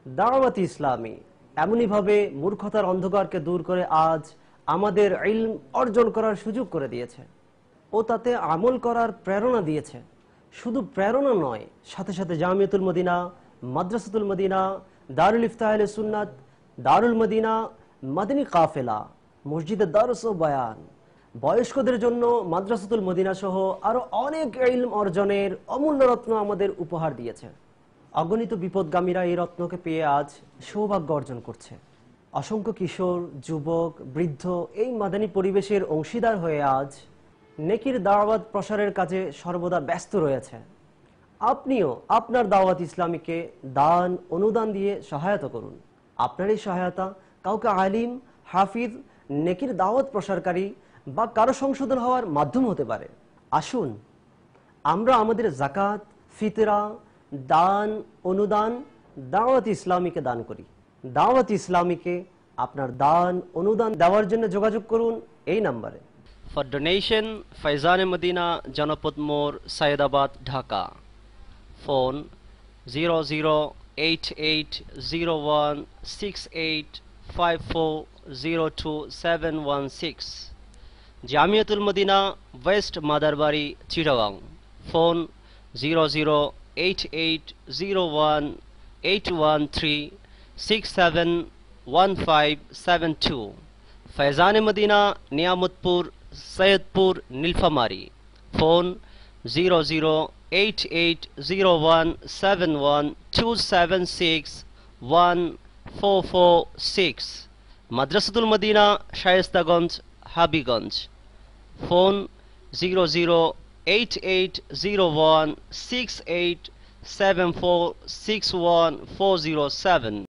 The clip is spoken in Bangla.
দাওয়াত ইসলামী এমনইভাবে মূর্খতার অন্ধকারকে দূর করে আজ আমাদের ইলম অর্জন করার সুযোগ করে দিয়েছে ও তাতে আমল করার প্রেরণা দিয়েছে। শুধু প্রেরণা নয়, সাথে সাথে জামিয়াতুল মদিনা, মাদ্রাসাতুল মদিনা, দারুল ইফতাহ আহলে সুন্নাত, দারুল মদিনা, মাদানী কাফেলা, মসজিদে দারস ও বয়ান, বয়স্কদের জন্য মাদ্রাসাতুল মদিনা সহ আরো অনেক ইলম অর্জনের অমূল্য রত্ন আমাদের উপহার দিয়েছে। অগণিত বিপদগামীরা এই রত্নকে পেয়ে আজ সৌভাগ্য অর্জন করছে। অসংখ্য কিশোর, যুবক, বৃদ্ধ এই মাদানী পরিবেশের অংশীদার হয়ে আজ নেকির দাওয়াত প্রসারের কাজে সর্বদা ব্যস্ত রয়েছে। আপনিও আপনার দাওয়াত ইসলামীকে দান অনুদান দিয়ে সহায়তা করুন। আপনার এই সহায়তা কাউকে আলিম, হাফিজ, নেকির দাওয়াত প্রসারকারী বা কারো সংশোধন হওয়ার মাধ্যম হতে পারে। আসুন আমরা আমাদের যাকাত, ফিতরা, দান অনুদান দাওয়াত ইসলামীকে দান করি। দাওয়াত ইসলামীকে আপনার দান অনুদান দেওয়ার জন্য যোগাযোগ করুন এই নম্বরে। For donation, Faizan Medina, Janapad More, Syedabad, Dhaka. Phone 0088016854027716. Jamiatul Medina, West Madarbari, Chittagong. Phone 0088018136711572. Faizan Medina, Niamatpur, Sayyidpur, Nilphamari. Phone 0088017127614446. Madrasatul Madina, Shayistaganj, Habiganj. Phone 008801687461407407.